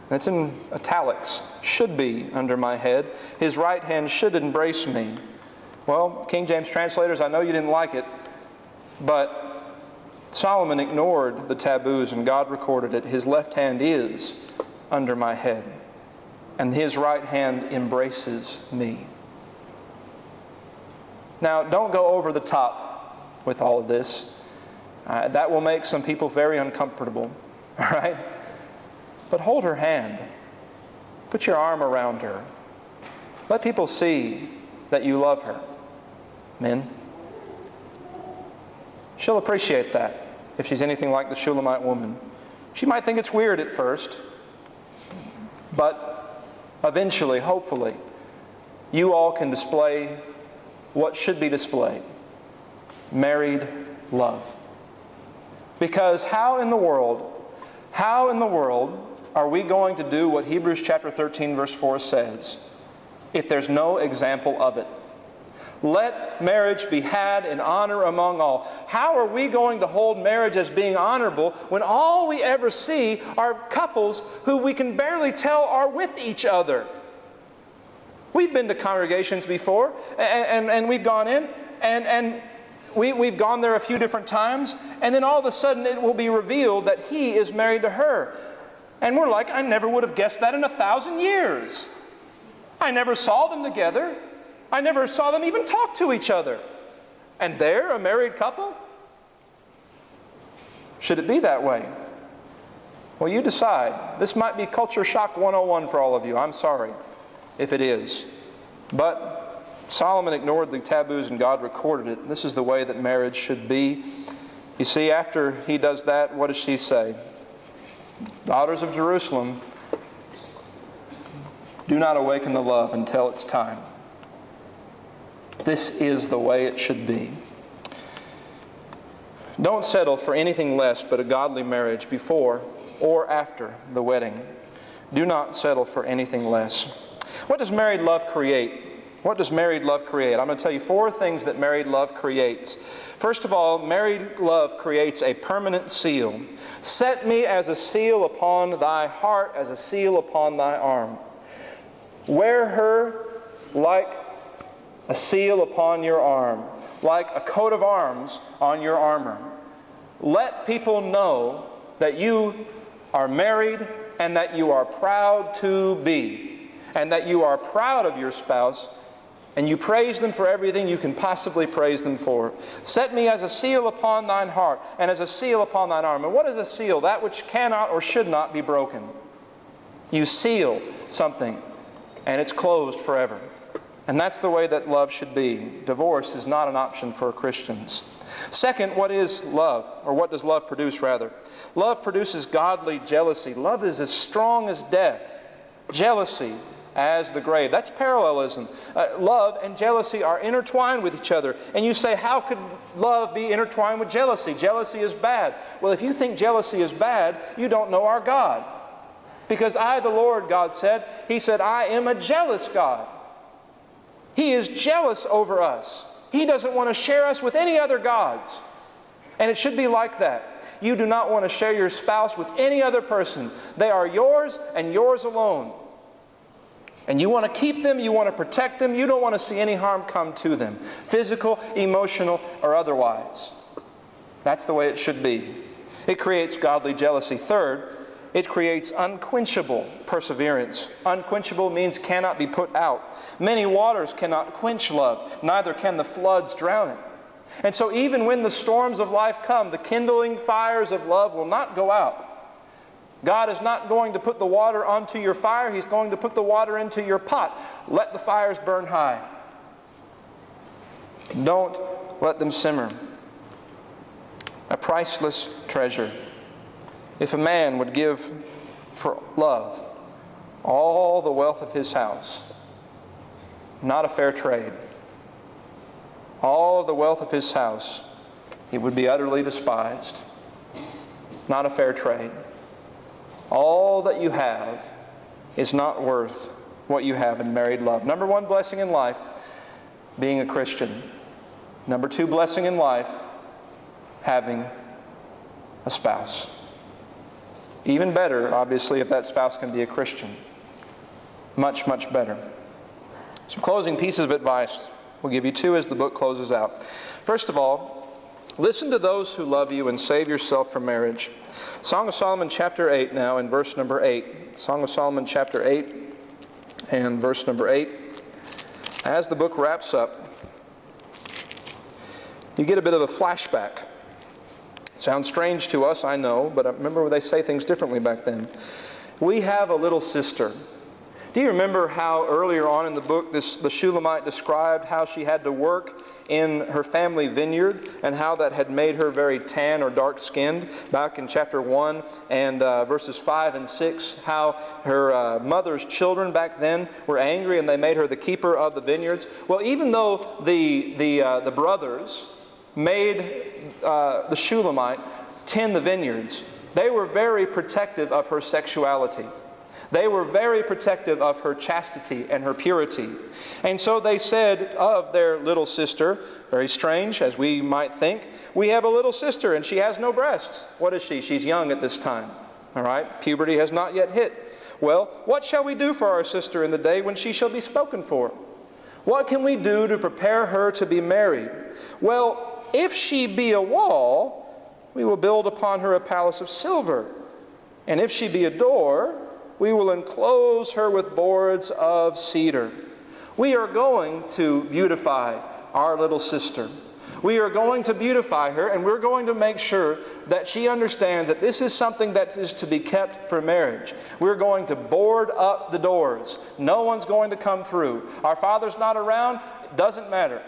That's in italics. Should be under my head. His right hand should embrace me. Well, King James translators, I know you didn't like it, but Solomon ignored the taboos and God recorded it. His left hand is under my head, and his right hand embraces me. Now, don't go over the top with all of this. That will make some people very uncomfortable, all right? But hold her hand. Put your arm around her. Let people see that you love her. Men, she'll appreciate that if she's anything like the Shulamite woman. She might think it's weird at first, but eventually, hopefully, you all can display what should be displayed? Married love. Because how in the world are we going to do what Hebrews chapter 13 verse 4 says if there's no example of it? Let marriage be had in honor among all. How are we going to hold marriage as being honorable when all we ever see are couples who we can barely tell are with each other? We've been to congregations before, and we've gone in, and we've gone there a few different times, and then all of a sudden it will be revealed that he is married to her. And we're like, I never would have guessed that in 1,000 years. I never saw them together. I never saw them even talk to each other. And they're a married couple? Should it be that way? Well, you decide. This might be Culture Shock 101 for all of you. I'm sorry if it is. But Solomon ignored the taboos and God recorded it. This is the way that marriage should be. You see, after he does that, what does she say? Daughters of Jerusalem, do not awaken the love until it's time. This is the way it should be. Don't settle for anything less but a godly marriage before or after the wedding. Do not settle for anything less. What does married love create? What does married love create? I'm going to tell you 4 things that married love creates. First of all, married love creates a permanent seal. Set me as a seal upon thy heart, as a seal upon thy arm. Wear her like a seal upon your arm, like a coat of arms on your armor. Let people know that you are married and that you are proud to be, and that you are proud of your spouse, and you praise them for everything you can possibly praise them for. Set me as a seal upon thine heart, and as a seal upon thine arm. And what is a seal? That which cannot or should not be broken. You seal something, and it's closed forever. And that's the way that love should be. Divorce is not an option for Christians. Second, what is love? Or what does love produce, rather? Love produces godly jealousy. Love is as strong as death. Jealousy as the grave. That's parallelism. Love and jealousy are intertwined with each other. And you say, how could love be intertwined with jealousy? Jealousy is bad. Well, if you think jealousy is bad, you don't know our God. Because I, the Lord, God said, He said, I am a jealous God. He is jealous over us. He doesn't want to share us with any other gods. And it should be like that. You do not want to share your spouse with any other person. They are yours and yours alone. And you want to keep them, you want to protect them, you don't want to see any harm come to them, physical, emotional, or otherwise. That's the way it should be. It creates godly jealousy. Third, it creates unquenchable perseverance. Unquenchable means cannot be put out. Many waters cannot quench love, neither can the floods drown it. And so even when the storms of life come, the kindling fires of love will not go out. God is not going to put the water onto your fire. He's going to put the water into your pot. Let the fires burn high. Don't let them simmer. A priceless treasure. If a man would give for love all the wealth of his house, not a fair trade, all of the wealth of his house, he would be utterly despised. Not a fair trade. All that you have is not worth what you have in married love. Number 1 blessing in life, being a Christian. Number 2 blessing in life, having a spouse. Even better, obviously, if that spouse can be a Christian. Much, much better. Some closing pieces of advice. We'll give you 2 as the book closes out. First of all, listen to those who love you and save yourself from marriage. Song of Solomon chapter 8 now in verse number 8. Song of Solomon chapter 8 and verse number 8. As the book wraps up, you get a bit of a flashback. Sounds strange to us, I know, but remember they say things differently back then. We have a little sister. Do you remember how earlier on in the book the Shulamite described how she had to work in her family vineyard and how that had made her very tan or dark-skinned? Back in chapter 1 and verses 5 and 6, how her mother's children back then were angry and they made her the keeper of the vineyards. Well, even though the brothers made the Shulamite tend the vineyards, they were very protective of her sexuality. They were very protective of her chastity and her purity. And so they said of their little sister, very strange as we might think, we have a little sister and she has no breasts. What is she? She's young at this time. All right? Puberty has not yet hit. Well, what shall we do for our sister in the day when she shall be spoken for? What can we do to prepare her to be married? Well, if she be a wall, we will build upon her a palace of silver. And if she be a door, we will enclose her with boards of cedar. We are going to beautify our little sister. We are going to beautify her, and we're going to make sure that she understands that this is something that is to be kept for marriage. We're going to board up the doors. No one's going to come through. Our father's not around. It doesn't matter.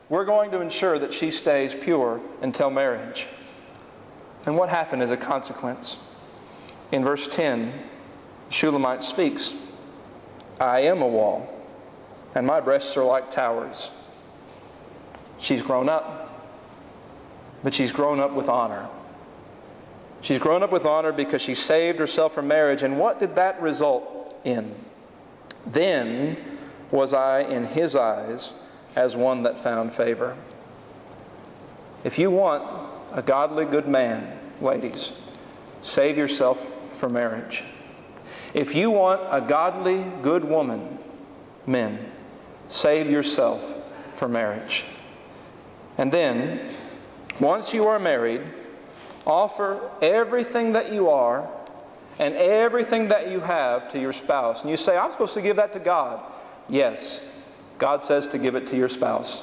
We're going to ensure that she stays pure until marriage. And what happened as a consequence? In verse 10, Shulamite speaks, I am a wall, and my breasts are like towers. She's grown up, but she's grown up with honor. She's grown up with honor because she saved herself from marriage. And what did that result in? Then was I in his eyes as one that found favor. If you want a godly good man, ladies, save yourself for marriage. If you want a godly, good woman, men, save yourself for marriage. And then, once you are married, offer everything that you are and everything that you have to your spouse. And you say, I'm supposed to give that to God. Yes, God says to give it to your spouse.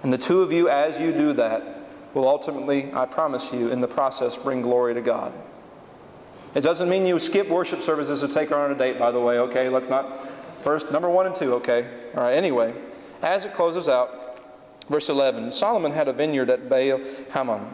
And the two of you, as you do that, will ultimately, I promise you, in the process, bring glory to God. It doesn't mean you skip worship services to take her on a date, by the way, okay? Let's not. First, number 1 and 2, okay? All right, anyway, as it closes out, verse 11, Solomon had a vineyard at Baal Hamon.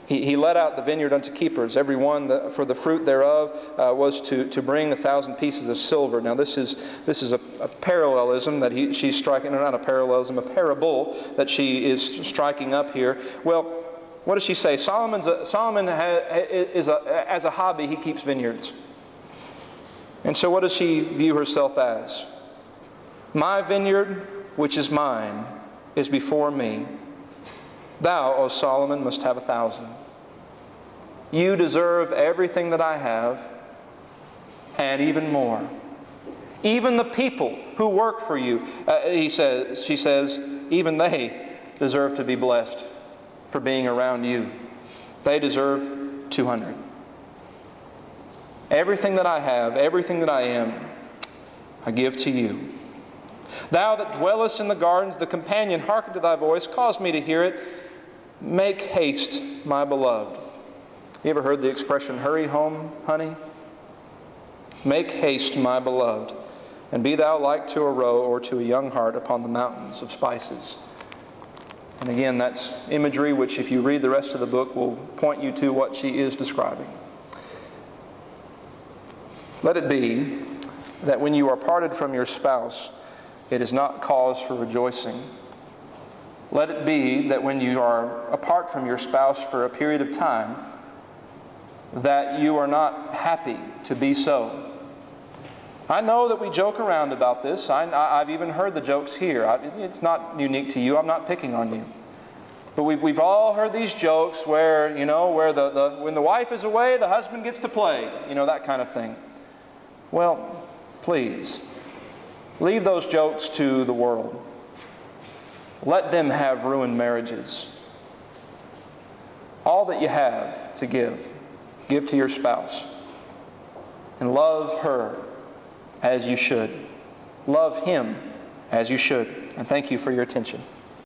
He let out the vineyard unto keepers. Every one for the fruit thereof was to bring 1,000 pieces of silver. Now this is a parallelism that she's striking, not a parallelism, a parable that she is striking up here. Well, what does she say? Solomon as a hobby, he keeps vineyards. And so what does she view herself as? My vineyard, which is mine, is before me. Thou, O Solomon, must have 1,000. You deserve everything that I have, and even more. Even the people who work for you, she says, even they deserve to be blessed for being around you. They deserve 200. Everything that I have, everything that I am, I give to you. Thou that dwellest in the gardens, the companion, hearken to thy voice, cause me to hear it. Make haste, my beloved. You ever heard the expression, hurry home, honey? Make haste, my beloved, and be thou like to a roe or to a young hart upon the mountains of spices. And again, that's imagery which, if you read the rest of the book, will point you to what she is describing. Let it be that when you are parted from your spouse, it is not cause for rejoicing. Let it be that when you are apart from your spouse for a period of time, that you are not happy to be so. I know that we joke around about this. I've even heard the jokes here. It's not unique to you. I'm not picking on you. But we've all heard these jokes where, where when the wife is away, the husband gets to play. That kind of thing. Well, please, leave those jokes to the world. Let them have ruined marriages. All that you have to give to your spouse. And love her as you should. Love him as you should. And thank you for your attention.